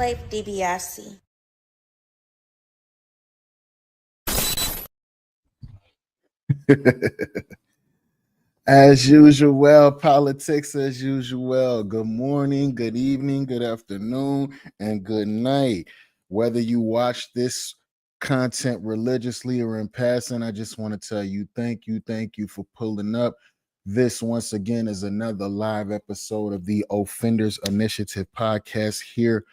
Slave DiBiase. As usual, politics as usual. Good morning, good evening, good afternoon, and good night. Whether you watch this content religiously or in passing, I just want to tell you thank you for pulling up. This, once again, is another live episode of the Offenders Initiative podcast here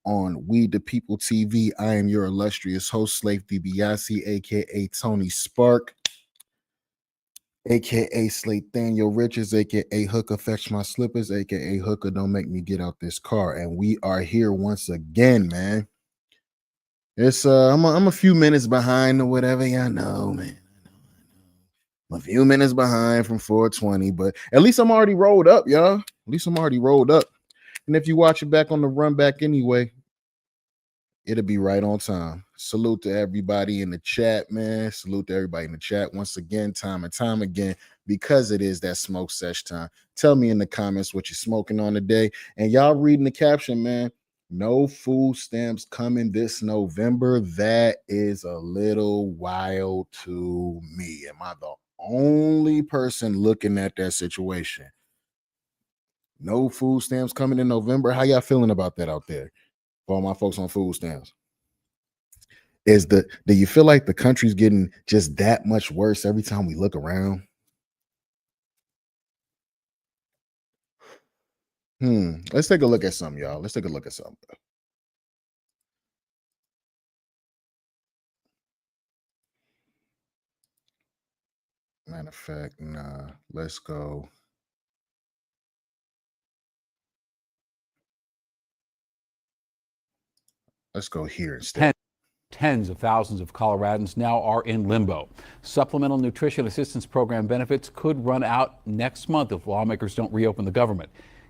on We the People TV. I am your illustrious host, Slave DiBiase, aka Tony Spark, aka Slate Daniel Richards, aka Hooker Fetch My Slippers, aka Hooker Don't Make Me Get Out This Car. And we are here once again, man. It's I'm a few minutes behind or whatever. Y'all know, man. I'm a few minutes behind from 420, but at least I'm already rolled up, y'all. At least I'm already rolled up. And if you watch it back on the run back anyway, it'll be right on time. Salute to everybody in the chat, man. Salute to everybody in the chat once again, time and time again, because it is that smoke sesh time. Tell me in the comments what you're smoking on today. And y'all reading the caption, man. No food stamps coming this November. That is a little wild to me. Am I the only person looking at that situation? No food stamps coming in November. How y'all feeling about that out there? For all my folks on food stamps. Do you feel like the country's getting just that much worse every time we look around? Let's take a look at something, y'all. Let's take a look at something. Matter of fact, nah, let's go. Let's go here instead. Tens of thousands of Coloradans now are in limbo. Supplemental Nutrition Assistance Program benefits could run out next month if lawmakers don't reopen the government.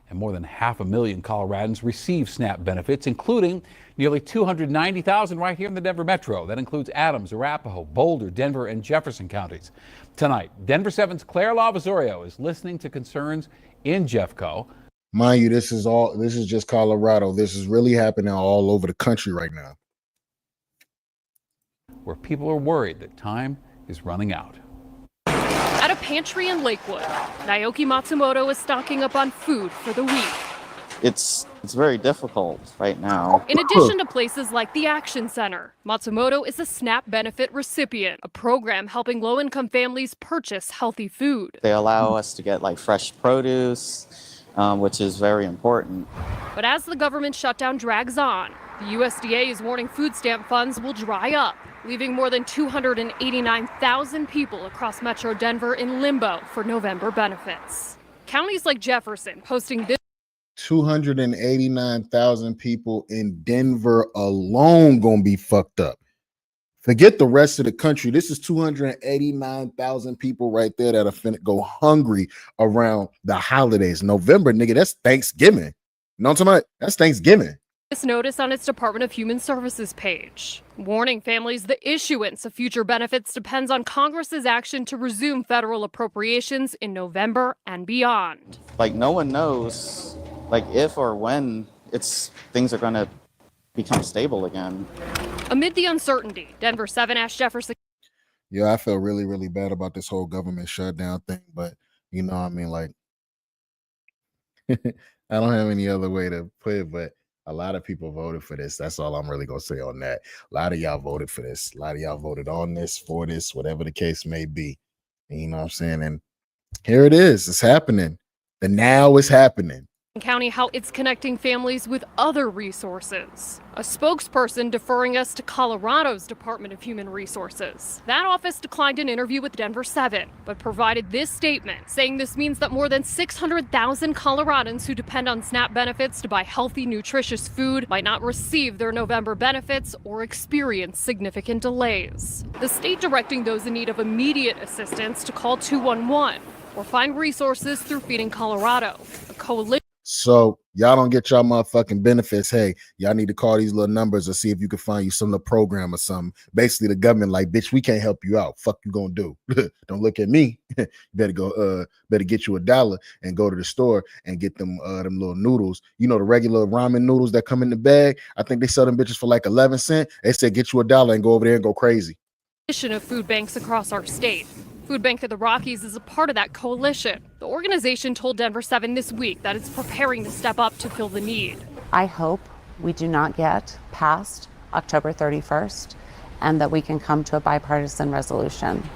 And more than 500,000 Coloradans receive SNAP benefits, including nearly 290,000 right here in the Denver metro. That includes Adams, Arapahoe, Boulder, Denver, and Jefferson counties. Tonight, Denver 7's Claire Lavazorio is listening to concerns in Jeffco. Mind you, this is just Colorado. This is really happening all over the country right now, where people are worried that time is running out. At a pantry in Lakewood, Naoki Matsumoto is stocking up on food for the week. It's very difficult right now. In addition to places like the Action Center, Matsumoto is a SNAP benefit recipient, a program helping low-income families purchase healthy food. They allow us to get like fresh produce, which is very important. But as the government shutdown drags on, the USDA is warning food stamp funds will dry up, leaving more than 289,000 people across Metro Denver in limbo for November benefits. Counties like Jefferson posting this. 289,000 people in Denver alone gonna be fucked up. Forget the rest of the country. This is 289,000 people right there that are finna go hungry around the holidays. November, nigga, that's Thanksgiving. You know what I'm talking about? That's Thanksgiving. This notice on its Department of Human Services page, warning families the issuance of future benefits depends on Congress's action to resume federal appropriations in November and beyond. Like no one knows, like if or when things are going to become stable again. Amid the uncertainty, Denver 7 asked Jefferson. Yeah, I feel really, really bad about this whole government shutdown thing, but you know what I mean? Like, I don't have any other way to put it, but a lot of people voted for this. That's all I'm really going to say on that. A lot of y'all voted for this. A lot of y'all voted on this, for this, whatever the case may be. And you know what I'm saying? And here it is. It's happening. The now is happening. County how it's connecting families with other resources. A spokesperson deferring us to Colorado's Department of Human Resources. That office declined an interview with Denver 7, but provided this statement saying this means that more than 600,000 Coloradans who depend on SNAP benefits to buy healthy, nutritious food might not receive their November benefits or experience significant delays. The state directing those in need of immediate assistance to call 211 or find resources through Feeding Colorado, a coalition. So y'all don't get y'all motherfucking benefits. Hey, y'all need to call these little numbers or see if you can find you some little program or something. Basically, the government like, bitch, we can't help you out. Fuck you gonna do? Don't look at me. You better go. Better get you $1 and go to the store and get them little noodles. You know the regular ramen noodles that come in the bag. I think they sell them bitches for like 11 cents. They said get you $1 and go over there and go crazy. Of food banks across our state. Food Bank of the Rockies is a part of that coalition. The organization told Denver 7 this week that it's preparing to step up to fill the need. I hope we do not get past October 31st and that we can come to a bipartisan resolution.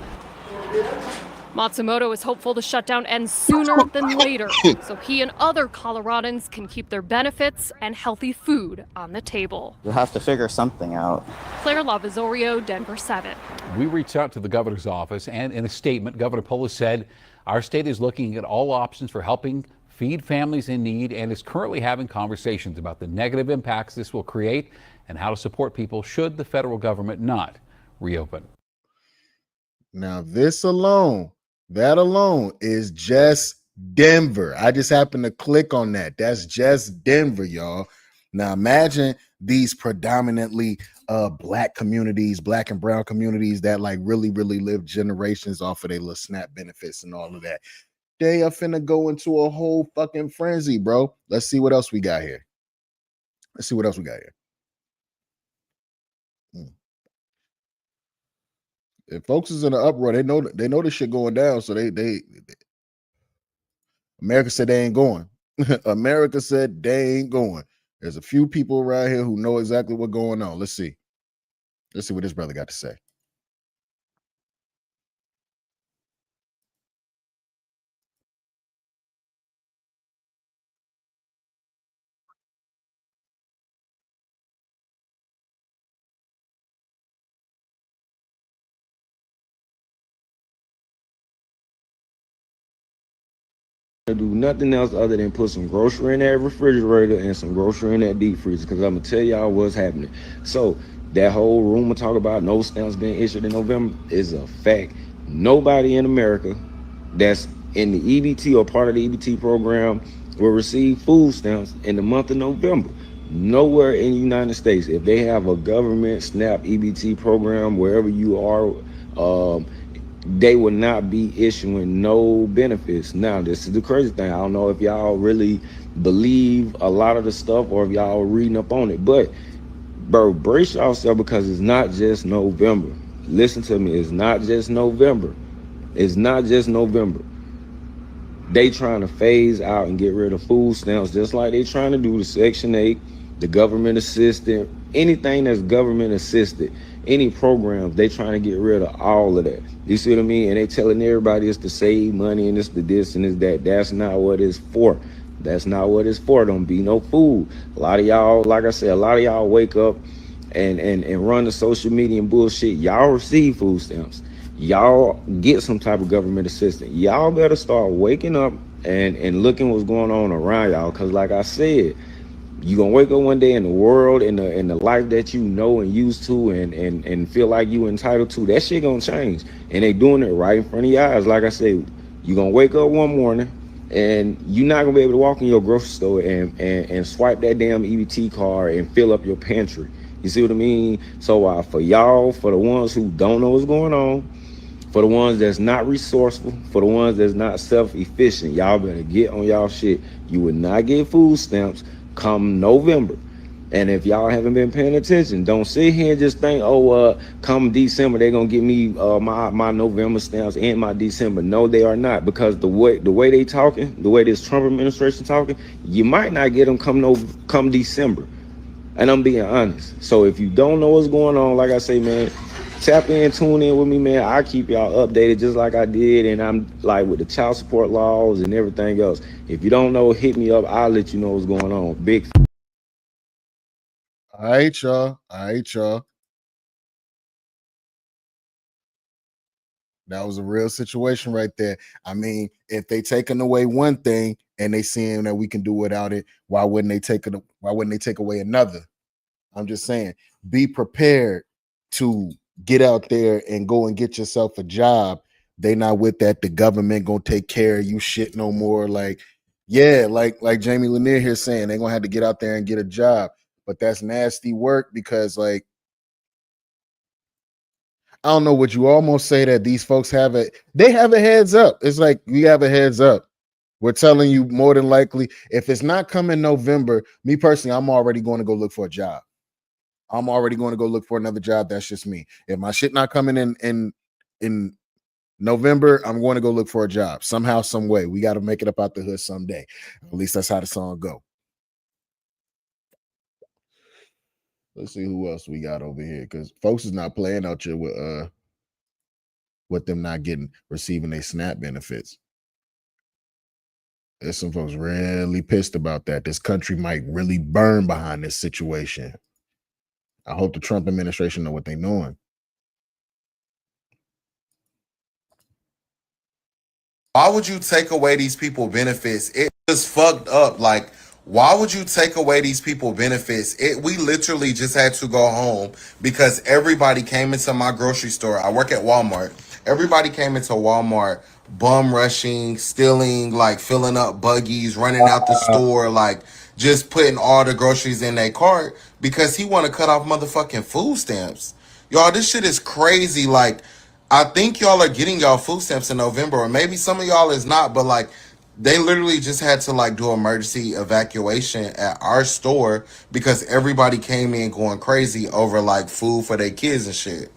Matsumoto is hopeful the shutdown ends sooner than later, so he and other Coloradans can keep their benefits and healthy food on the table. You'll have to figure something out. Claire Lavazorio, Denver 7. We reached out to the governor's office, and in a statement, Governor Polis said our state is looking at all options for helping feed families in need and is currently having conversations about the negative impacts this will create and how to support people should the federal government not reopen. Now, that alone is just Denver. I just happened to click on that. That's just Denver, y'all. Now, imagine these predominantly black communities, black and brown communities that like really live generations off of their little SNAP benefits and all of that. They are finna go into a whole fucking frenzy, bro. Let's see what else we got here. If folks is in an uproar, they know this shit going down. So they America said they ain't going. America said they ain't going. There's a few people around here who know exactly what's going on. Let's see what this brother got to say. Do nothing else other than put some grocery in that refrigerator and some grocery in that deep freezer, because I'm gonna tell y'all what's happening. So that whole rumor talk about no stamps being issued in November is a fact. Nobody in America that's in the EBT or part of the EBT program will receive food stamps in the month of November. Nowhere in the United States, if they have a government SNAP EBT program wherever you are, they will not be issuing no benefits. Now, this is the crazy thing. I don't know if y'all really believe a lot of the stuff or if y'all are reading up on it, but bro, brace yourself, because it's not just November. Listen to me, it's not just November. It's not just November. They trying to phase out and get rid of food stamps, just like they trying to do the Section 8, the government assistant, anything that's government assisted, any programs, they trying to get rid of all of that. You see what I mean? And they telling everybody it's to save money and it's to this and it's that. That's not what it's for. That's not what it's for. Don't be no fool. A lot of y'all, like I said, a lot of y'all wake up and run the social media and bullshit. Y'all receive food stamps. Y'all get some type of government assistance. Y'all better start waking up and looking what's going on around y'all. Because like I said, you gonna wake up one day in the world, in the life that you know and used to and feel like you entitled to, that shit gonna change. And they doing it right in front of your eyes. Like I said, you gonna wake up one morning and you're not gonna be able to walk in your grocery store and swipe that damn EBT card and fill up your pantry. You see what I mean? So for y'all, for the ones who don't know what's going on, for the ones that's not resourceful, for the ones that's not self-efficient, y'all better get on y'all shit. You will not get food stamps come November. And if y'all haven't been paying attention, don't sit here and just think, come December, they're gonna give me my November stamps and my December. No, they are not, because the way they talking, the way this Trump administration talking, you might not get them come December. And I'm being honest. So if you don't know what's going on, like I say, man, tap in, tune in with me, man. I keep y'all updated just like I did, and I'm like with the child support laws and everything else. If you don't know, hit me up. I'll let you know what's going on. Big. All right, y'all. That was a real situation right there. I mean, if they taking away one thing and they seeing that we can do without it, why wouldn't they take away another? I'm just saying, be prepared to get out there and go and get yourself a job. They not with that. The government gonna take care of you shit no more. Like, Yeah, like Jamie Lanier here saying they're gonna have to get out there and get a job, but that's nasty work because like I don't know, would you almost say that these folks have they have a heads up? It's like we have a heads up. We're telling you more than likely, if it's not coming November, me personally, I'm already going to go look for a job. I'm already going to go look for another job. That's just me. If my shit not coming in November, I'm going to go look for a job somehow, some way. We got to make it up out the hood someday. At least that's how the song go. Let's see who else we got over here, because folks is not playing out here with them not receiving their SNAP benefits. There's some folks really pissed about that. This country might really burn behind this situation. I hope the Trump administration know what they're doing. Why would you take away these people benefits? It just fucked up. Like, why would you take away these people benefits? We literally just had to go home because everybody came into my grocery store. I work at Walmart. Everybody came into Walmart bum rushing, stealing, like filling up buggies, running out the store, like just putting all the groceries in their cart because he want to cut off motherfucking food stamps. Y'all, this shit is crazy. Like, I think y'all are getting y'all food stamps in November, or maybe some of y'all is not, but like they literally just had to like do emergency evacuation at our store because everybody came in going crazy over like food for their kids and shit.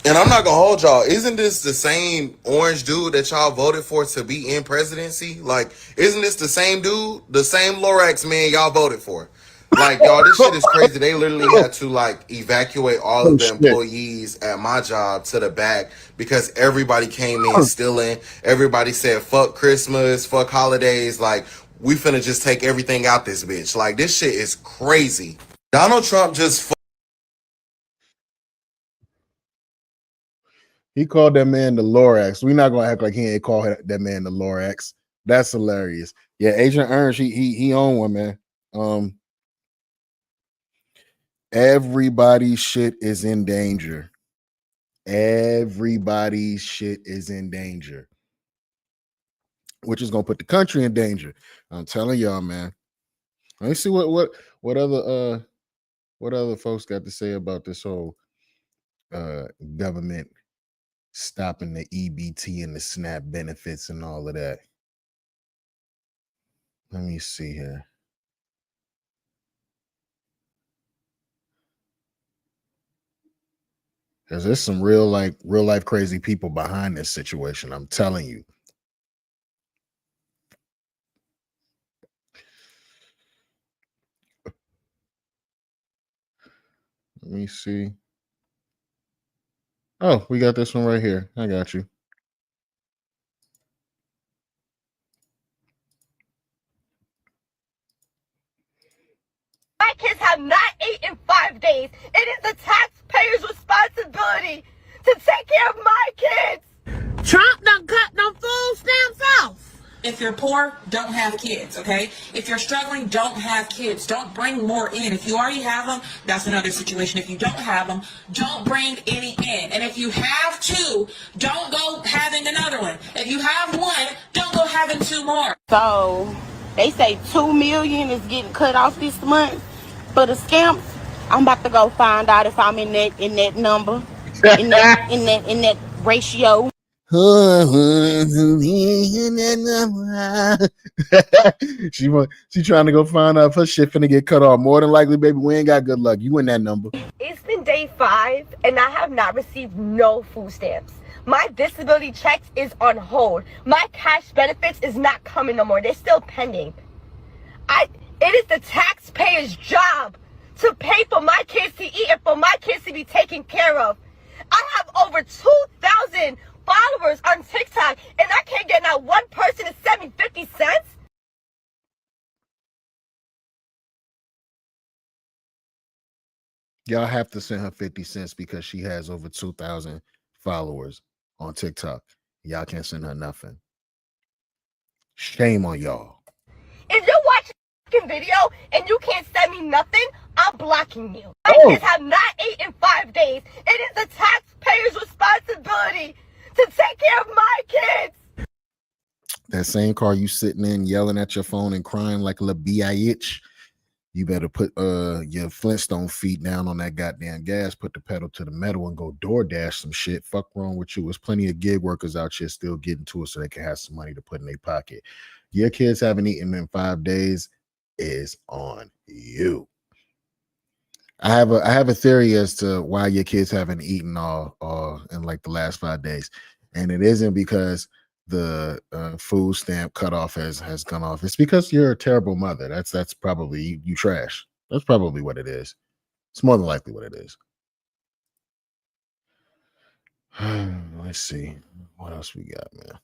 And I'm not gonna hold y'all. Isn't this the same orange dude that y'all voted for to be in presidency? Like, isn't this the same dude, the same Lorax man y'all voted for? Like, y'all, this shit is crazy. They literally had to like evacuate all of the employees at my job to the back because everybody came in stealing. Everybody said fuck Christmas, fuck holidays. Like, we finna just take everything out this bitch. Like, this shit is crazy. Donald Trump just He called that man the Lorax. We're not gonna act like he ain't called that man the Lorax. That's hilarious. Yeah, Agent Ernst, he owned one, man. Everybody's shit is in danger. Everybody's shit is in danger, which is gonna put the country in danger. I'm telling y'all, man. Let me see what other folks got to say about this whole government stopping the EBT and the SNAP benefits and all of that. Let me see here. Because there's some real life crazy people behind this situation. I'm telling you. Let me see. Oh, we got this one right here. I got you. My kids have not eaten in 5 days. It is the taxpayer's responsibility to take care of my kids. Trump done cut them food stamps off. If you're poor, don't have kids, okay? If you're struggling, don't have kids. Don't bring more in. If you already have them, that's another situation. If you don't have them, don't bring any in. And if you have two, don't go having another one. If you have one, don't go having two more. So they say 2 million is getting cut off this month for the stamps. I'm about to go find out if I'm in that number, in that ratio. she trying to go find out if her shit finna get cut off. More than likely, baby, we ain't got good luck. You in that number. It's been day 5 and I have not received no food stamps. My disability checks is on hold. My cash benefits is not coming no more. They're still pending. It is the taxpayer's job to pay for my kids to eat and for my kids to be taken care of. I have over 2,000 followers on TikTok and I can't get not one person to send me 50 cents. Y'all have to send her 50 cents because she has over 2,000 followers on TikTok. Y'all can't send her nothing. Shame on y'all. If you're watching a video and you can't send me nothing, I'm blocking you. My kids have not eaten in 5 days. It is the taxpayer's responsibility to take care of my kids. that same car you sitting in yelling at your phone and crying like a little bitch, you better put your Flintstone feet down on that goddamn gas, put the pedal to the metal, and go DoorDash some shit. Fuck wrong with you? There's plenty of gig workers out here still getting to it so they can have some money to put in their pocket. Your kids haven't eaten in 5 days is on you. I have a theory as to why your kids haven't eaten all in like the last 5 days, and it isn't because the food stamp cutoff has gone off. It's because you're a terrible mother. That's probably you trash. That's probably what it is. It's more than likely what it is. Let's see what else we got, man.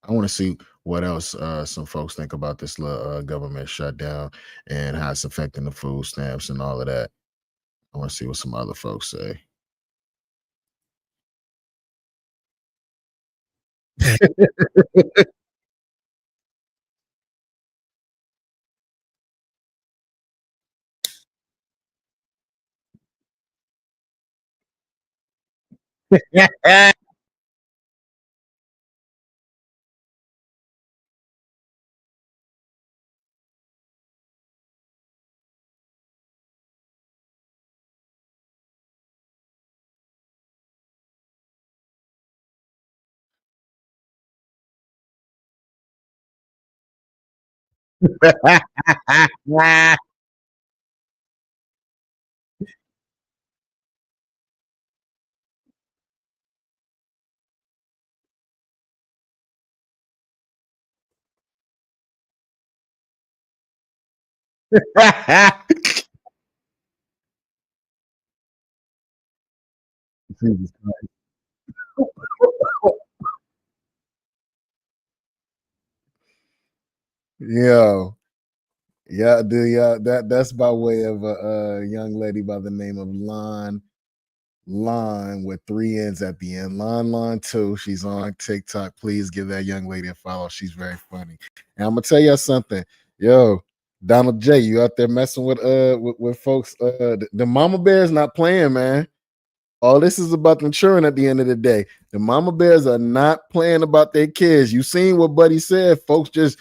I want to see what else some folks think about this little government shutdown and how it's affecting the food stamps and all of that. I want to see what some other folks say. Jesus Christ. Yo, yeah, dude, yeah, that's by way of a young lady by the name of Lon with 3 N's at the end. Lon 2. She's on TikTok. Please give that young lady a follow. She's very funny. And I'm gonna tell you something. Yo, Donald J, you out there messing with folks. The mama bear's not playing, man. All this is about them children at the end of the day. The mama bears are not playing about their kids. You seen what Buddy said. Folks just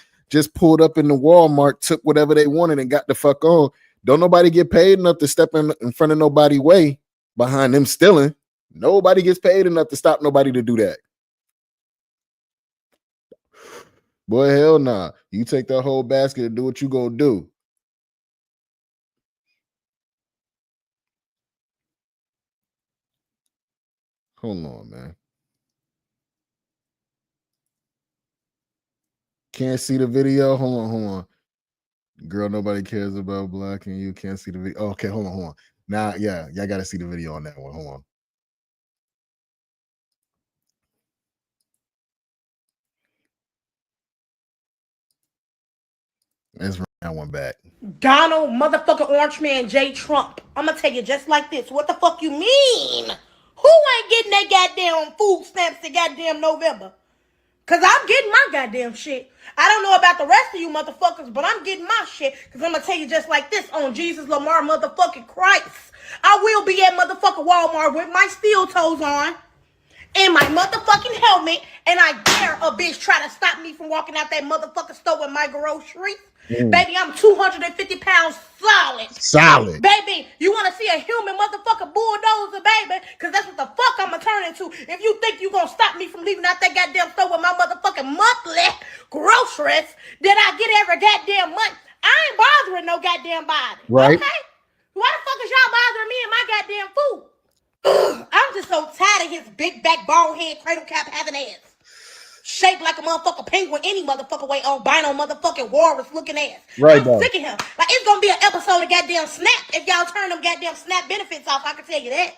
pulled up in the Walmart, took whatever they wanted, and got the fuck on. Don't nobody get paid enough to step in front of nobody way behind them stealing. Nobody gets paid enough to stop nobody to do that. Boy, hell nah. You take that whole basket and do what you gonna do. Hold on, man. Can't see the video. Hold on. Girl, nobody cares about black and you can't see the video. Okay, hold on. Now, yeah, y'all gotta see the video on that one. Hold on. Let's run that one back. Donald motherfucking Orange Man J. Trump. I'm gonna tell you just like this. What the fuck you mean? Who ain't getting that goddamn food stamps to goddamn November? Cause I'm getting my goddamn shit. I don't know about the rest of you motherfuckers, but I'm getting my shit. Cause I'm gonna tell you just like this on Jesus Lamar motherfucking Christ. I will be at motherfucking Walmart with my steel toes on and my motherfucking helmet, and I dare a bitch try to stop me from walking out that motherfucking store with my groceries. Baby, I'm 250 pounds solid. Baby, you want to see a human motherfucking bulldozer, baby? Because that's what the fuck I'm going to turn into. If you think you going to stop me from leaving out that goddamn store with my motherfucking monthly groceries that I get every goddamn month, I ain't bothering no goddamn body. Right. Okay? Why the fuck is y'all bothering me and my goddamn food? I'm just so tired of his big back, bald head, cradle cap having ass. Shaped like a motherfucking penguin any motherfucking way, albino motherfucking walrus looking ass. Right, I'm though. sick of him. Like, it's gonna be an episode of goddamn Snap if y'all turn them goddamn Snap benefits off. I can tell you that.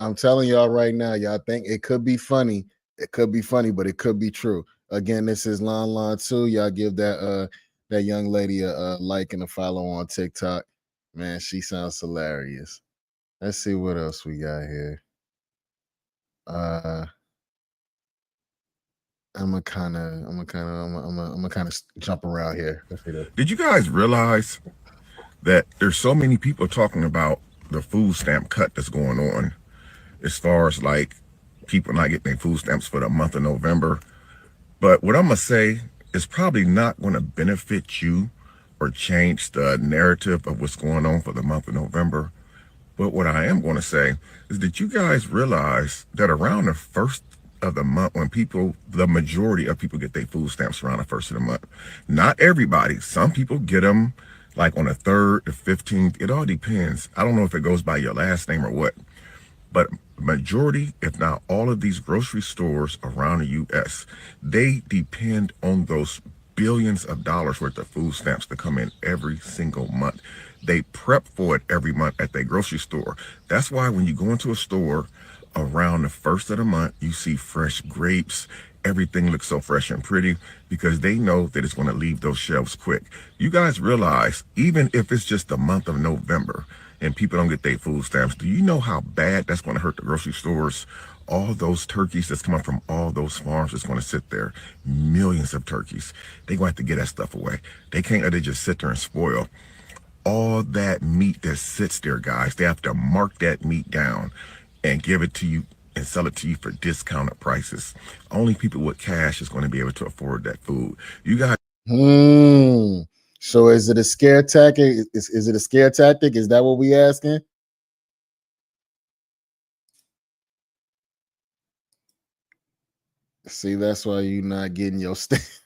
I'm telling y'all right now, y'all think it could be funny. It could be funny, but it could be true. Again, this is Lon 2. Y'all give that young lady a like and a follow on TikTok. Man, she sounds hilarious. Let's see what else we got here. I'm gonna kind of jump around here. Let's see this. Did you guys realize that there's so many people talking about the food stamp cut that's going on, as far as like people not getting their food stamps for the month of November? But what I'm gonna say is probably not going to benefit you or change the narrative of what's going on for the month of November. But what I am going to say is that you guys realize that around the first of the month, when the majority of people get their food stamps around the first of the month, not everybody, some people get them like on the 3rd, the 15th. It all depends. I don't know if it goes by your last name or what, but majority, if not all of these grocery stores around the U.S., they depend on those billions of dollars worth of food stamps to come in every single month. They prep for it every month at their grocery store. That's why when you go into a store around the first of the month, you see fresh grapes. Everything looks so fresh and pretty because they know that it's going to leave those shelves quick. You guys realize, even if it's just the month of November and people don't get their food stamps, do you know how bad that's going to hurt the grocery stores? All those turkeys that's coming from all those farms that's going to sit there, millions of turkeys. They're going to have to get that stuff away. They can't let it just sit there and spoil. All that meat that sits there, guys, they have to mark that meat down and give it to you and sell it to you for discounted prices. Only people with cash is going to be able to afford that food. You guys. So is it a scare tactic? Is it a scare tactic? Is that what we asking? See, that's why you're not getting your stamps.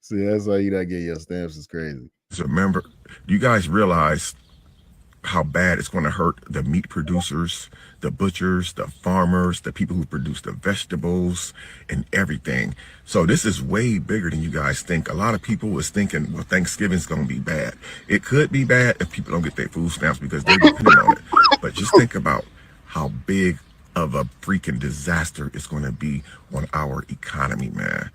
See, that's why you're not getting your stamps. It's crazy. Remember, you guys realize how bad it's going to hurt the meat producers, the butchers, the farmers, the people who produce the vegetables and everything. So this is way bigger than you guys think. A lot of people was thinking, well, Thanksgiving's going to be bad. It could be bad if people don't get their food stamps because they're dependent on it. But just think about how big of a freaking disaster it's going to be on our economy, man.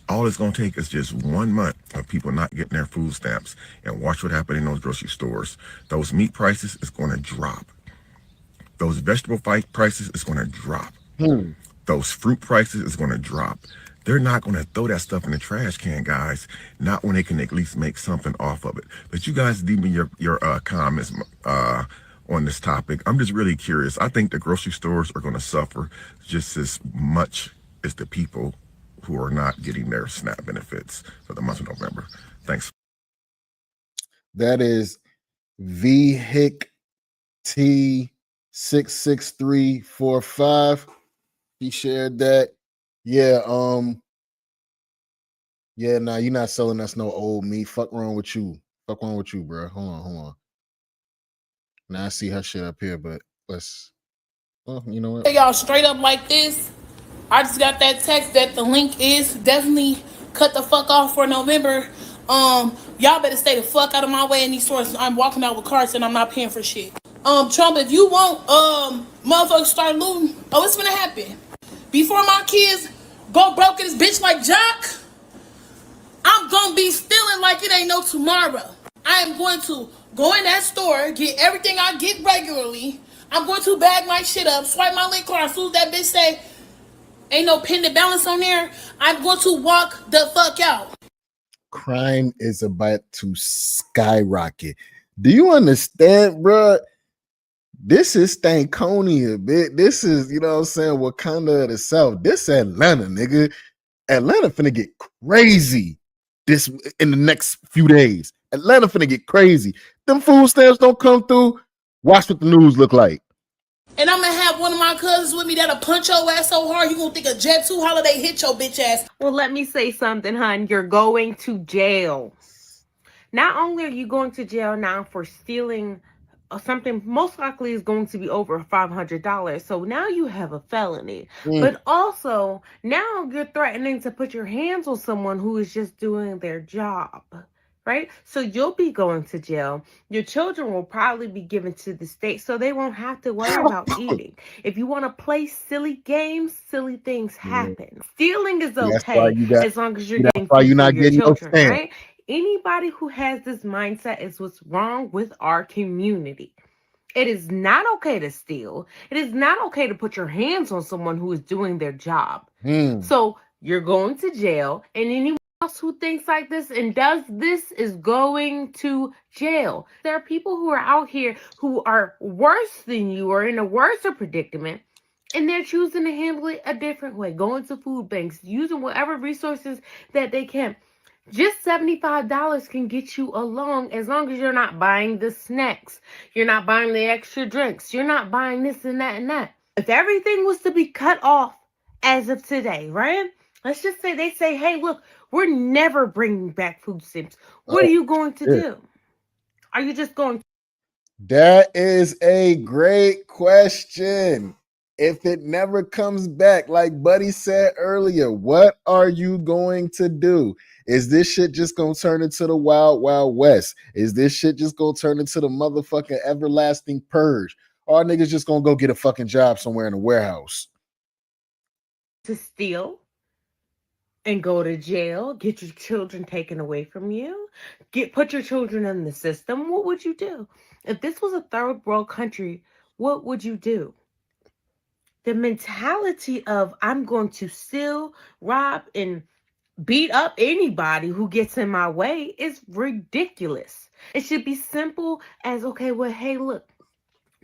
All it's going to take is just 1 month of people not getting their food stamps, and watch what happens in those grocery stores. Those meat prices is going to drop. Those vegetable prices is going to drop. Those fruit prices is going to drop. They're not going to throw that stuff in the trash can, guys. Not when they can at least make something off of it. But you guys leave me your comments on this topic. I'm just really curious. I think the grocery stores are going to suffer just as much as the people who are not getting their SNAP benefits for the month of November. Thanks. That is VHIC T66345. He shared that. Yeah, yeah, nah, you're not selling us no old meat. Fuck wrong with you. Fuck wrong with you, bro. Hold on. Now I see her shit up here, but let's, well, you know what? Hey, y'all, straight up like this. I just got that text that the link is definitely cut the fuck off for November. Y'all better stay the fuck out of my way in these stores. I'm walking out with carts and I'm not paying for shit. Trump, if you want motherfuckers start looting, what's gonna happen? Before my kids go broke in this bitch like Jock, I'm gonna be stealing like it ain't no tomorrow. I am going to go in that store, get everything I get regularly. I'm going to bag my shit up, swipe my link card. As soon as that bitch say ain't no pending balance on there, I'm going to walk the fuck out. Crime is about to skyrocket. Do you understand, bro? This is Stankonia, bitch. This is, you know what I'm saying, Wakanda of the South. This Atlanta, nigga. Atlanta finna get crazy this in the next few days. Atlanta finna get crazy. Them food stamps don't come through. Watch what the news look like. And I'm gonna have one of my cousins with me that'll punch your ass so hard you gonna think a Jet 2 holiday hit your bitch ass. Well, let me say something, hun. You're going to jail. Not only are you going to jail now for stealing something most likely is going to be over $500. So now you have a felony. But also, now you're threatening to put your hands on someone who is just doing their job. Right? So you'll be going to jail. Your children will probably be given to the state so they won't have to worry about eating. If you want to play silly games, silly things happen. Stealing is okay as long as you're getting food for your children, right? Anybody who has this mindset is what's wrong with our community. It is not okay to steal. It is not okay to put your hands on someone who is doing their job. So you're going to jail, and anyone else who thinks like this and does this is going to jail. There are people who are out here who are worse than you or in a worse predicament, And they're choosing to handle it a different way, going to food banks, using whatever resources that they can. Just $75 can get you along as long as you're not buying the snacks. You're not buying the extra drinks. You're not buying this and that and that. If everything was to be cut off as of today, right? Let's just say they say, hey, look, we're never bringing back food stamps. What are you going to do? Are you just going to? That is a great question. If it never comes back, like Buddy said earlier, what are you going to do? Is this shit just gonna turn into the Wild Wild West? Is this shit just gonna turn into the motherfucking everlasting purge? Or niggas just gonna go get a fucking job somewhere in a warehouse? To steal and go to jail, get your children taken away from you, put your children in the system. What would you do? If this was a third world country, what would you do? The mentality of I'm going to steal, rob, and beat up anybody who gets in my way is ridiculous. It should be simple as, okay, well, hey, look,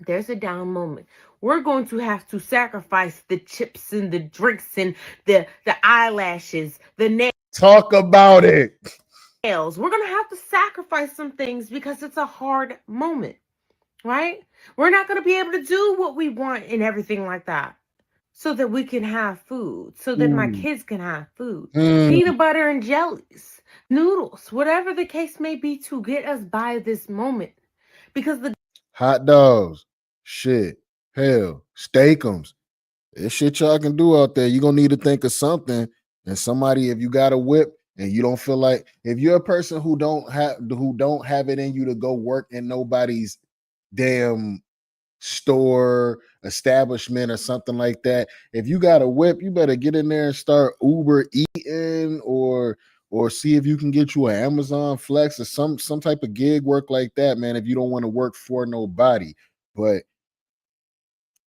there's a down moment. We're going to have to sacrifice the chips and the drinks and the eyelashes, the nails. Talk about it. We're going to have to sacrifice some things because it's a hard moment, right? We're not going to be able to do what we want and everything like that so that we can have food, so that my kids can have food. Peanut butter and jellies, noodles, whatever the case may be to get us by this moment. Because the hot dogs, shit, hell, steakums. There's shit y'all can do out there. You're gonna need to think of something. And somebody, if you got a whip and you don't feel like, if you're a person who don't have it in you to go work in nobody's damn store, establishment, or something like that, if you got a whip, you better get in there and start Uber eating or see if you can get you an Amazon Flex or some type of gig work like that, man, if you don't want to work for nobody. But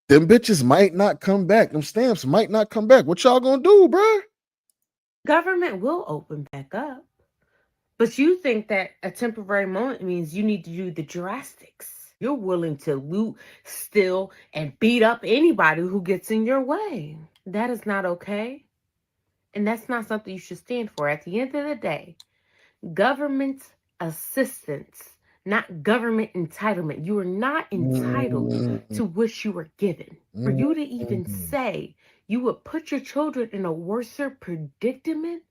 them bitches might not come back. Them stamps might not come back. What y'all gonna do, bruh? government will open back up. But you think that a temporary moment means you need to do the drastics. You're willing to loot, steal, and beat up anybody who gets in your way. That is not okay. And that's not something you should stand for. At the end of the day, government assistance, not government entitlement. You are not entitled to what you were given. For you to even say you would put your children in a worse predicament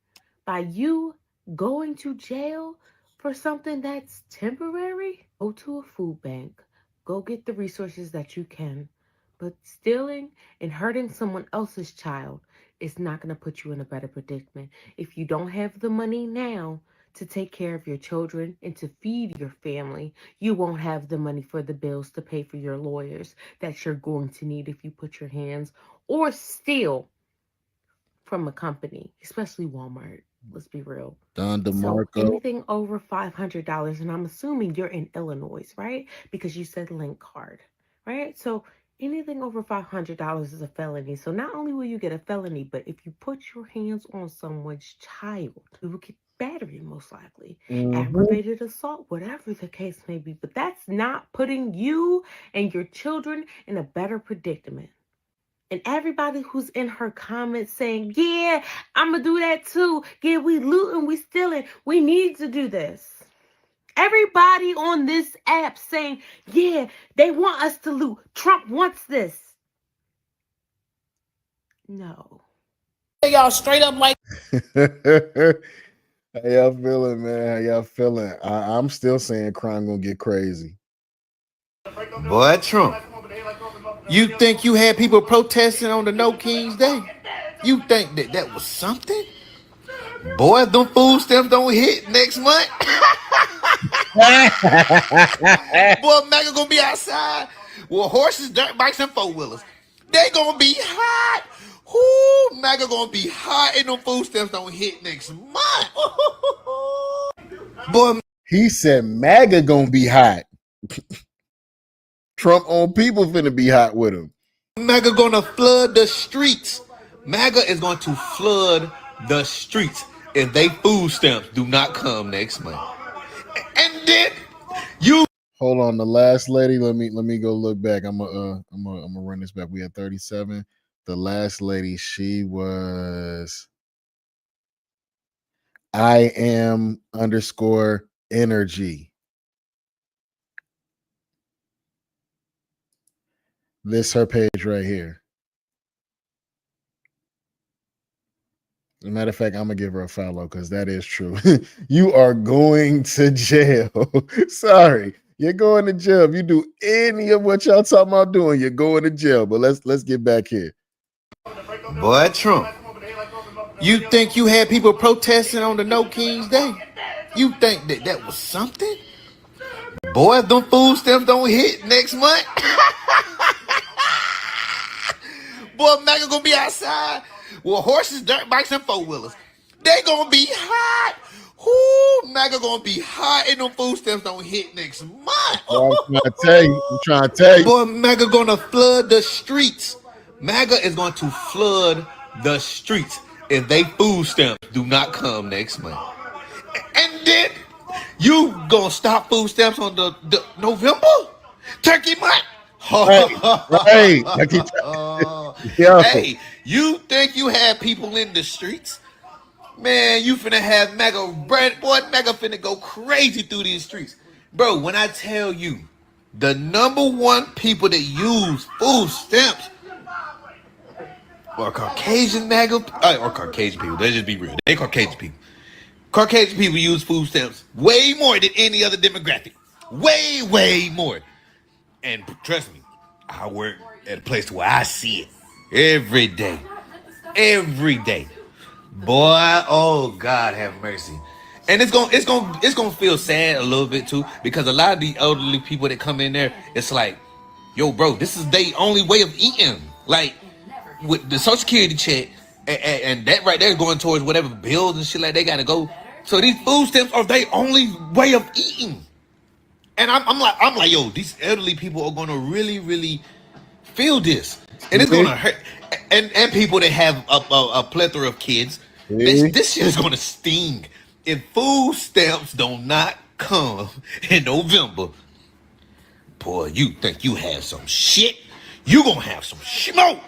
by you going to jail for something that's temporary, go to a food bank, go get the resources that you can. But stealing and hurting someone else's child is not going to put you in a better predicament. If you don't have the money now to take care of your children and to feed your family, you won't have the money for the bills to pay for your lawyers that you're going to need if you put your hands or steal from a company, especially Walmart. Let's be real. Don DeMarco. So anything over $500, and I'm assuming you're in Illinois, right? Because you said link card, right? So anything over $500 is a felony. So not only will you get a felony, but if you put your hands on someone's child, you will get battery most likely, aggravated assault, whatever the case may be. But that's not putting you and your children in a better predicament. And everybody who's in her comments saying, yeah, I'm going to do that too. Yeah, we looting, we stealing. We need to do this. Everybody on this app saying, yeah, they want us to loot. Trump wants this. No. Y'all straight up like. How y'all feeling, man? How y'all feeling? I'm still saying crime gonna get crazy. Boy, Trump, you think you had people protesting on the No Kings Day? You think that was something? Boy, them food stamps don't hit next month. Boy, MAGA gonna be outside with horses, dirt bikes, and four-wheelers. They gonna be hot. Whoo, MAGA gonna be hot, and them food stamps don't hit next month. Boy, he said MAGA gonna be hot. Trump on people finna be hot with him. MAGA gonna flood the streets. MAGA is going to flood the streets if they food stamps do not come next month. And then you hold on, the last lady. Let me go look back. I'm gonna run this back. We had 37. the last lady, she was I am underscore energy. This her page right here. As a matter of fact, I'm gonna give her a follow because that is true. You are going to jail. Sorry, you're going to jail. If you do any of what y'all talking about doing, you're going to jail. But let's get back here. Boy, Trump, you think you had people protesting on the No Kings Day? You think that was something? Boy, if them food stamps don't hit next month, boy, MAGA gonna be outside with horses, dirt bikes, and four-wheelers. They gonna be hot. Whoo, MAGA gonna be hot, and them food stamps don't hit next month. Well, I'm trying to tell you. Boy, MAGA gonna flood the streets. MAGA is going to flood the streets if they food stamps do not come next month. And then you gonna stop food stamps on the November turkey month? Right. Yo. Hey, you think you have people in the streets? Man, you finna have MAGA, boy, MAGA finna go crazy through these streets. Bro, when I tell you, the number one people that use food stamps or Caucasian MAGA, or Caucasian people, let's just be real, they Caucasian people. Caucasian people use food stamps way more than any other demographic. Way more. And trust me, I work at a place where I see it every day. Every day. Boy, oh God have mercy. And it's gonna feel sad a little bit too, because a lot of the elderly people that come in there, it's like, yo, bro, this is their only way of eating. Like with the Social Security check, and that right there going towards whatever bills and shit like they gotta go. So these food stamps are their only way of eating. And I'm like, yo, these elderly people are gonna really feel this, and it's gonna hurt. And people that have a plethora of kids, this shit is gonna sting if food stamps do not come in November. Boy, you think you have some shit? You gonna have some smoke.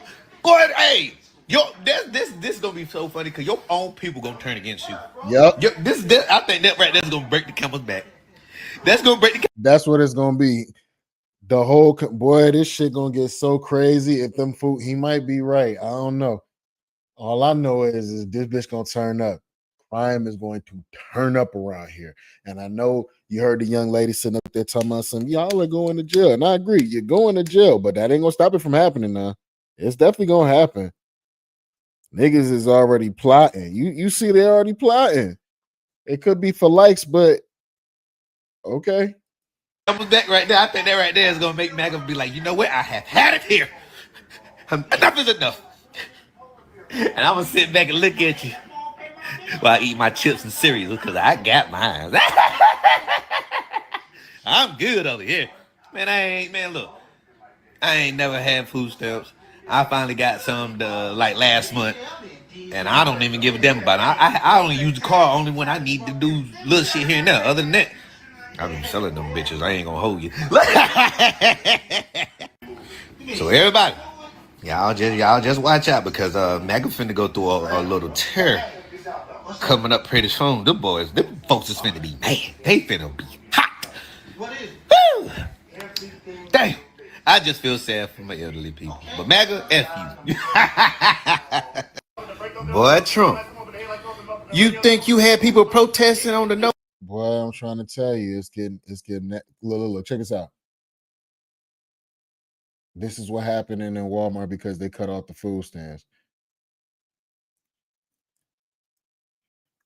Go ahead, hey. Yo, this gonna be so funny because your own people gonna turn against you. Yep. This I think that right there's gonna break the camel's back. That's gonna break the. That's what it's gonna be. The whole boy, this shit gonna get so crazy. If them food, he might be right. I don't know. All I know is this bitch gonna turn up. Crime is going to turn up around here. And I know you heard the young lady sitting up there talking about some, y'all are going to jail. And I agree, you're going to jail, but that ain't gonna stop it from happening now. It's definitely gonna happen. Niggas is already plotting. You see they're already plotting. It could be for likes, but okay. That right there, I think that right there is gonna make MAGA be like, you know what? I have had it here. Enough is enough. And I'm gonna sit back and look at you while I eat my chips and cereal because I got mine. I'm good over here. Man, look. I ain't never had food stamps. I finally got some like last month. And I don't even give a damn about it. I only use the car only when I need to do little shit here and there. Other than that, I've been selling them bitches. I ain't gonna hold you. So everybody, y'all just watch out because MAGA finna go through a little tear coming up pretty soon. Them folks is finna be mad. They finna be hot. Woo! Damn. I just feel sad for my elderly people. But MAGA, F you. Boy, Trump, you think you had people protesting on the No? Boy, I'm trying to tell you, it's getting that. Look, check this out. This is what happened in Walmart because they cut off the food stands.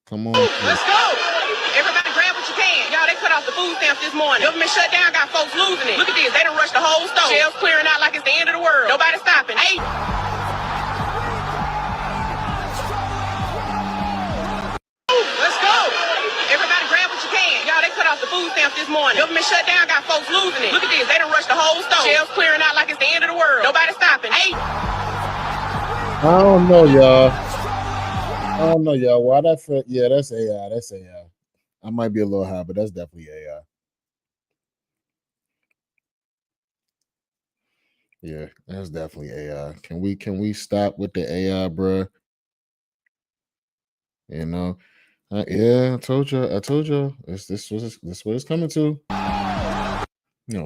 Come on. Let's go. Everybody grab what you can. Y'all, they cut off the food stamps this morning. Government shut down, got folks losing it. Look at this. They done rushed the whole store. Shelves clearing out like it's the end of the world. Nobody stopping. Hey. Let's go. Everybody grab what you can. Y'all, they cut off the food stamps this morning. Government shut down, got folks losing it. Look at this. They done rushed the whole store. Shelves clearing out like it's the end of the world. Nobody stopping. Hey. I don't know, y'all. Why that fit? Yeah, that's AI. That's AI. I might be a little high, but that's definitely AI. Yeah, that's definitely AI. Can we stop with the AI, bruh? You know, yeah, I told you, this what it's coming to.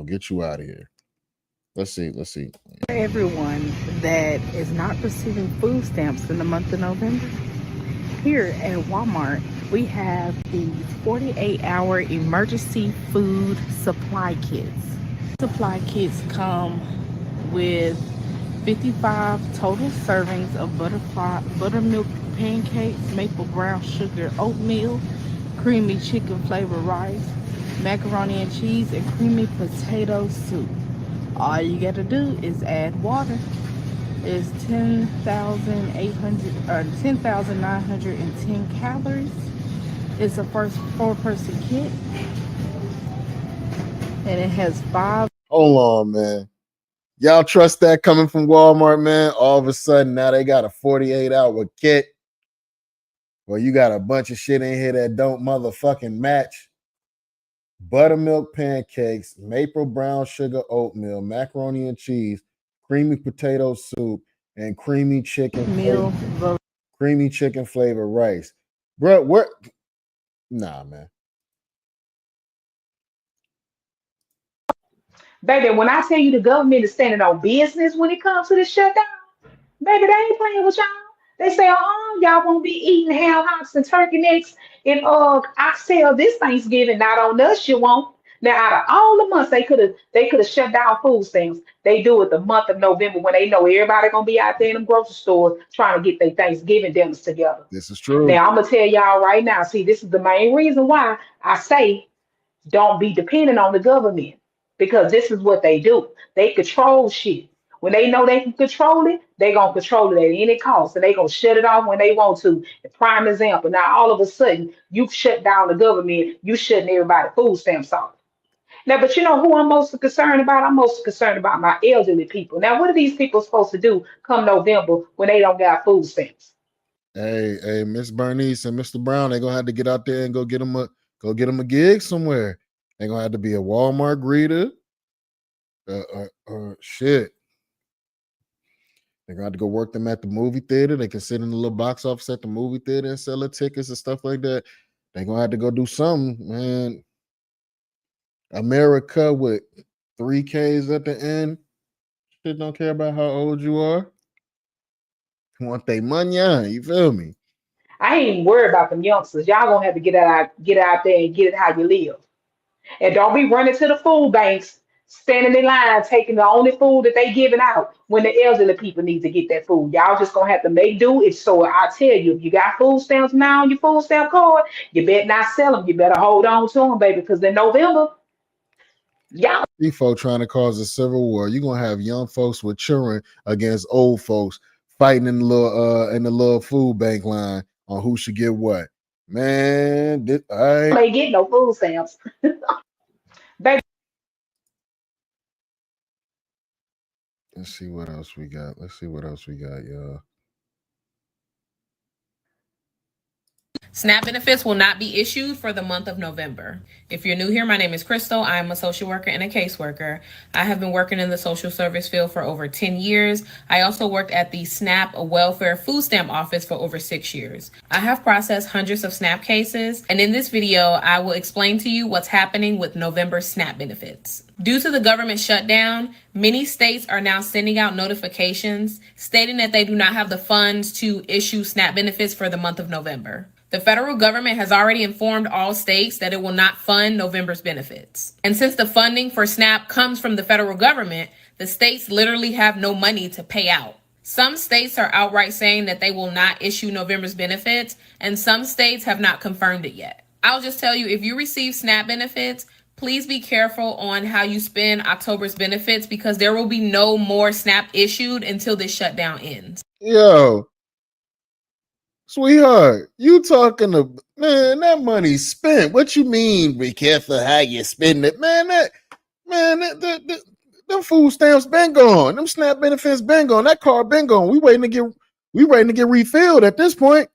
Get you out of here. Let's see. Everyone that is not receiving food stamps in the month of November, here at Walmart, we have these 48-hour emergency food supply kits. Supply kits come with 55 total servings of buttermilk pancakes, maple brown sugar oatmeal, creamy chicken flavored rice, macaroni and cheese, and creamy potato soup. All you gotta do is add water. It's 10,910 calories. It's a first 4-person kit, and it has 5. Hold on, man. Y'all trust that coming from Walmart, man? All of a sudden, now they got a 48-hour kit. Well, you got a bunch of shit in here that don't motherfucking match. Buttermilk pancakes, maple brown sugar oatmeal, macaroni and cheese, creamy potato soup, and creamy chicken flavored rice. Bro, what? Nah, man. Baby, when I tell you the government is standing on business when it comes to this shutdown, baby, they ain't playing with y'all. They say, y'all won't be eating ham hocks and turkey necks and oxtail this Thanksgiving. Not on us, you won't. Now, out of all the months they could have shut down food stamps, they do it the month of November when they know everybody gonna be out there in them grocery stores trying to get their Thanksgiving dinners together. This is true. Now I'm gonna tell y'all right now. See, this is the main reason why I say don't be dependent on the government, because this is what they do. They control shit. When they know they can control it, they gonna control it at any cost, and they gonna shut it off when they want to. A prime example. Now all of a sudden you shut down the government, you shutting everybody food stamps off. Now, but you know who I'm most concerned about? I'm most concerned about my elderly people. Now, what are these people supposed to do come November when they don't got food stamps? Hey, Miss Bernice and Mr. Brown, they're gonna have to get out there and go get them a gig somewhere. They're gonna have to be a Walmart greeter. Shit. They're gonna have to go work them at the movie theater. They can sit in the little box office at the movie theater and sell the tickets and stuff like that. They're gonna have to go do something, man. America with 3 Ks at the end. Shit don't care about how old you are. Want they money, you feel me? I ain't even worried about them youngsters. Y'all gonna have to get out there and get it how you live. And don't be running to the food banks, standing in line, taking the only food that they giving out when the elderly people need to get that food. Y'all just gonna have to make do. It's so I tell you, if you got food stamps now on your food stamp card, you better not sell them. You better hold on to them, baby, because in November, y'all. These folks trying to cause a civil war. You're gonna have young folks with children against old folks fighting in the little food bank line on who should get what. Man, I ain't get no food stamps. Baby. Let's see what else we got. Y'all. SNAP benefits will not be issued for the month of November. If you're new here, my name is Crystal. I am a social worker and a caseworker. I have been working in the social service field for over 10 years. I also worked at the SNAP Welfare Food Stamp Office for over 6 years. I have processed hundreds of SNAP cases, and in this video, I will explain to you what's happening with November SNAP benefits. Due to the government shutdown, many states are now sending out notifications stating that they do not have the funds to issue SNAP benefits for the month of November. The federal government has already informed all states that it will not fund November's benefits. And since the funding for SNAP comes from the federal government, the states literally have no money to pay out. Some states are outright saying that they will not issue November's benefits, and some states have not confirmed it yet. I'll just tell you, if you receive SNAP benefits, please be careful on how you spend October's benefits, because there will be no more SNAP issued until this shutdown ends. Yo, sweetheart, you talking to, man, that money's spent. What you mean be careful how you spend it? Man, them food stamps been gone. Them SNAP benefits been gone. That card been gone. We waiting to get refilled at this point.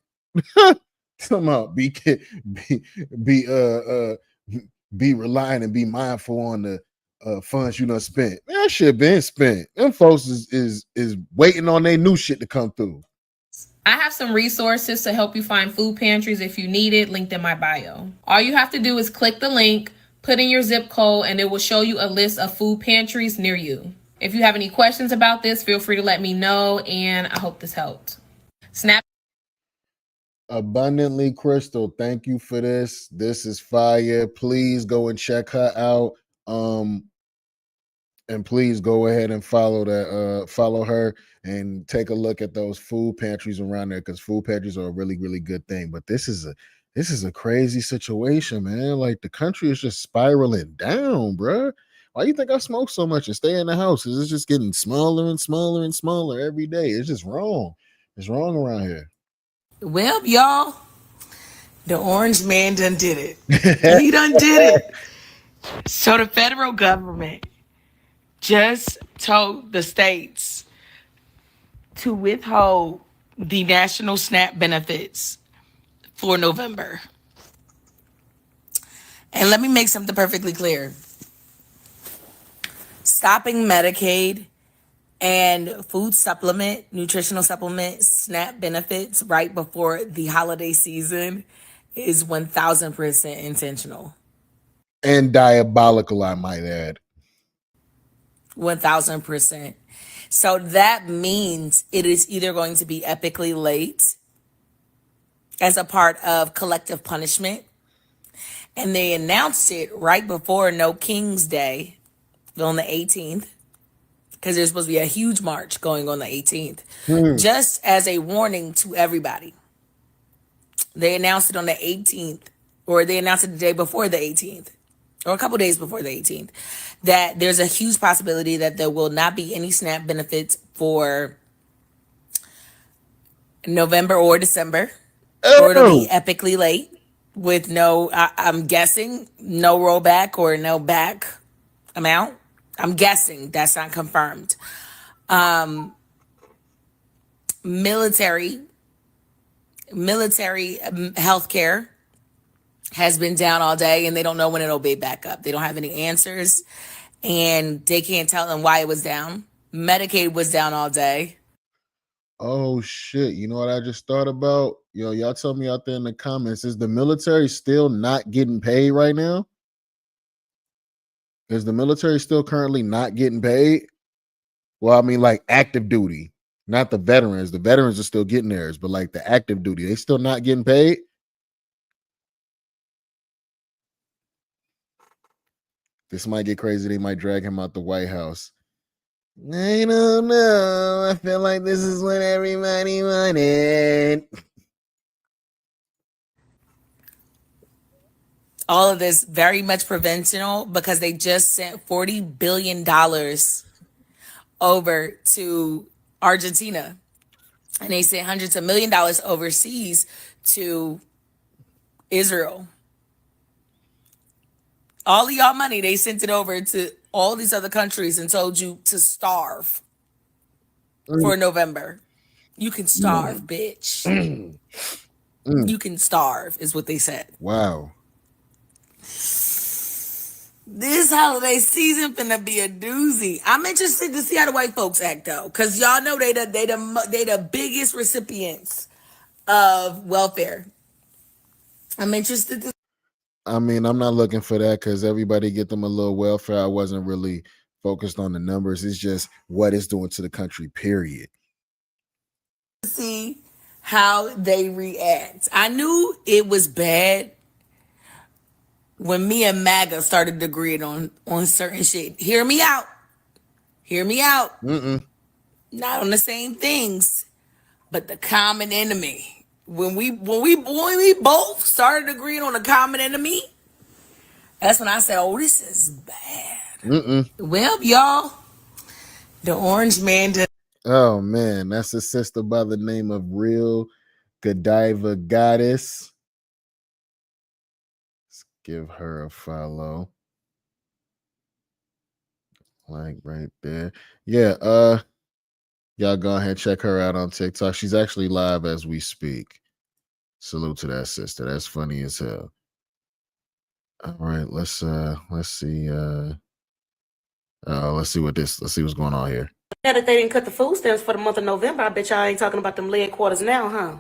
Somehow be reliant and be mindful on funds you done spent. Man, that shit been spent. Them folks is waiting on their new shit to come through. I have some resources to help you find food pantries if you need it, linked in my bio. All you have to do is click the link, put in your zip code, and it will show you a list of food pantries near you. If you have any questions about this, feel free to let me know, and I hope this helped. Snap. Abundantly Crystal, thank you for this. This is fire. Please go and check her out. And please go ahead and follow her and take a look at those food pantries around there, because food pantries are a really, really good thing. But this is a crazy situation, man. Like, the country is just spiraling down, bruh. Why you think I smoke so much and stay in the house? Because it's just getting smaller and smaller and smaller every day. It's just wrong. It's wrong around here. Well, y'all, the orange man done did it. He done did it. So the federal government just told the states to withhold the national SNAP benefits for November. And let me make something perfectly clear. Stopping Medicaid and food supplement, nutritional supplement, SNAP benefits right before the holiday season is 1000% intentional. And diabolical, I might add. 1000%. So that means it is either going to be epically late as a part of collective punishment. And they announced it right before No King's Day on the 18th, because there's supposed to be a huge march going on the 18th. Just as a warning to everybody. They announced it on the 18th, or they announced it the day before the 18th, or a couple days before the 18th, that there's a huge possibility that there will not be any SNAP benefits for November or December, or it'll be epically late with no, I'm guessing, no rollback or no back amount. I'm guessing, that's not confirmed. Military healthcare has been down all day, and they don't know when it'll be back up. They don't have any answers, and they can't tell them why it was down. Medicaid was down all day. Oh shit! You know what I just thought about? Yo, y'all tell me out there in the comments: is the military still not getting paid right now? Is the military still currently not getting paid? Well, I mean, like active duty, not the veterans. The veterans are still getting theirs, but like the active duty, they still not getting paid. This might get crazy. They might drag him out the White House. I don't know. I feel like this is what everybody wanted. All of this very much preventational, because they just sent $40 billion over to Argentina. And they sent hundreds of million dollars overseas to Israel. All of y'all money, they sent it over to all these other countries and told you to starve for November. You can starve, bitch. You can starve, is what they said. Wow. This holiday season finna be a doozy. I'm interested to see how the white folks act, though, because y'all know they the biggest recipients of welfare. I'm interested to. I mean, I'm not looking for that, because everybody get them a little welfare. I wasn't really focused on the numbers. It's just what it's doing to the country, period. See how they react. I knew it was bad when me and MAGA started agreeing on certain shit. Hear me out. Hear me out. Not on the same things, but the common enemy. When we both started agreeing on a common enemy, that's when I said, "Oh, this is bad." Well, y'all, the orange man did. Oh man, that's a sister by the name of Real Godiva Goddess. Let's give her a follow. Like right there. Yeah, y'all go ahead and check her out on TikTok. She's actually live as we speak. Salute to that sister. That's funny as hell. All right, let's see. Let's see what's going on here. Now that they didn't cut the food stamps for the month of November, I bet y'all ain't talking about them lead quarters now, huh?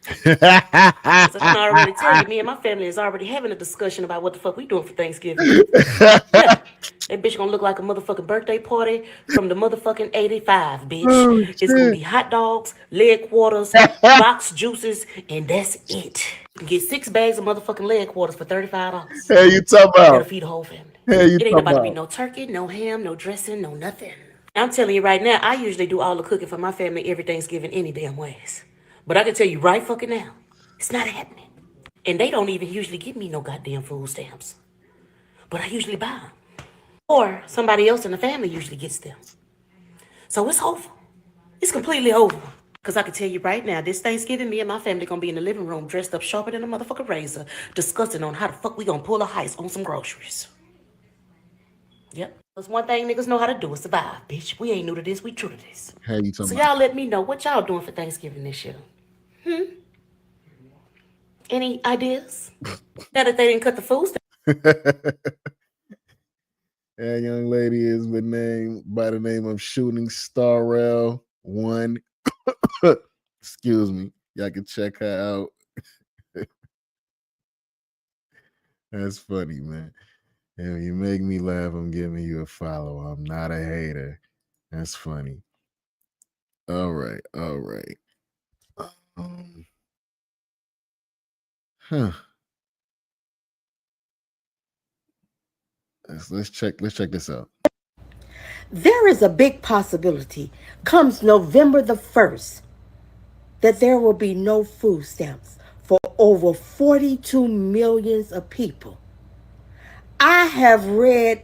'Cause I can already tell you, me and my family is already having a discussion about what the fuck we doing for Thanksgiving. That bitch gonna look like a motherfucking birthday party from the motherfucking 85, bitch. Oh, It's gonna be hot dogs, leg quarters, box juices, and that's it. You can get 6 bags of motherfucking leg quarters for $35. Hey, you talking That'll about? feed the whole family. Hey, you It ain't talking about to be about? no turkey, no ham, no dressing, no nothing. I'm telling you right now, I usually do all the cooking for my family every Thanksgiving any damn ways. But I can tell you right fucking now, it's not happening. And they don't even usually give me no goddamn food stamps. But I usually buy them. Or somebody else in the family usually gets them. So it's over. It's completely over. Because I can tell you right now, this Thanksgiving, me and my family gonna be in the living room dressed up sharper than a motherfucking razor, discussing on how the fuck we gonna pull a heist on some groceries. Yep. That's one thing niggas know how to do is survive, bitch. We ain't new to this, we true to this. Hey, you So talking y'all let me know what y'all doing for Thanksgiving this year. Any ideas? Now that they didn't cut the food stamps. about? That young lady is by the name of Shooting Starrel 1. Excuse me. Y'all can check her out. That's funny, man. If you make me laugh, I'm giving you a follow. I'm not a hater. That's funny. All right. Huh. Let's check this out. There is a big possibility comes November the 1st that there will be no food stamps for over 42 millions of people. I have read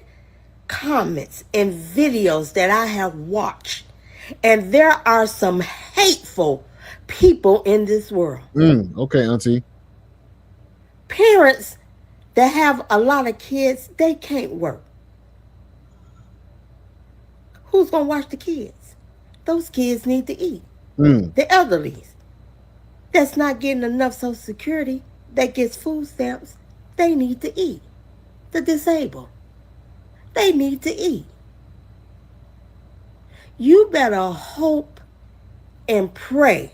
comments and videos that I have watched, and there are some hateful people in this world. Okay, Auntie. Parents that have a lot of kids, they can't work. Who's going to watch the kids? Those kids need to eat. The elderly that's not getting enough Social Security, that gets food stamps, they need to eat. The disabled, they need to eat. You better hope and pray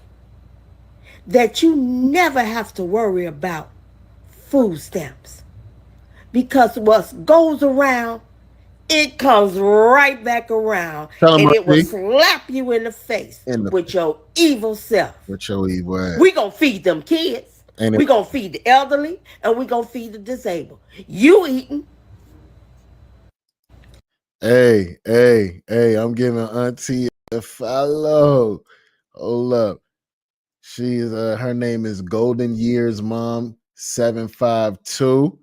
that you never have to worry about food stamps. Because what goes around, it comes right back around. Tell 'em, And it will Auntie. slap you in the face with your evil self. With your evil ass. We gonna feed them kids. Ain't it- We gonna feed the elderly, and we gonna feed the disabled. You eating? Hey, I'm giving Auntie a follow. Hold up. She's her name is Golden Years Mom 752.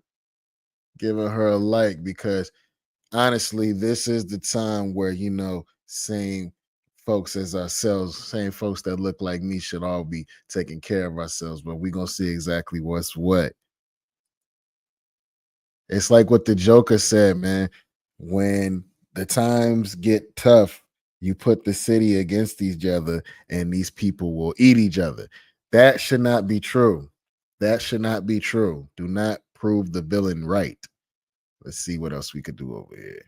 Giving her a like because honestly, this is the time where same folks as ourselves, same folks that look like me should all be taking care of ourselves, but we're gonna see exactly what's what. It's like what the Joker said, man. When the times get tough, you put the city against each other and these people will eat each other. That should not be true. That should not be true. Do not prove the villain right. Let's see what else we could do over here.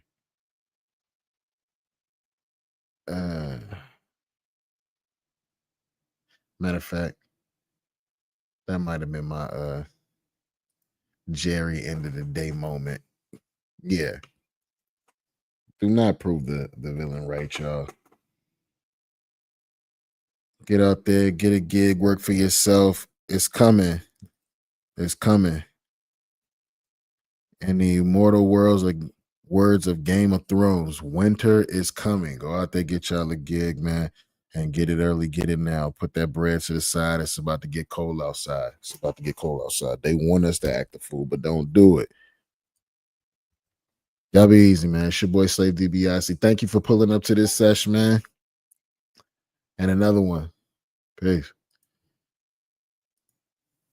Matter of fact, that might have been my Jerry end of the day moment. Yeah. Do not prove the villain right, y'all. Get out there, get a gig, work for yourself. It's coming. It's coming. In the immortal words of Game of Thrones, winter is coming. Go out there, get y'all a gig, man, and get it early, get it now. Put that bread to the side. It's about to get cold outside. It's about to get cold outside. They want us to act the fool, but don't do it. Y'all be easy, man. It's your boy Slave DiBiase. Thank you for pulling up to this session, man. And another one. Peace.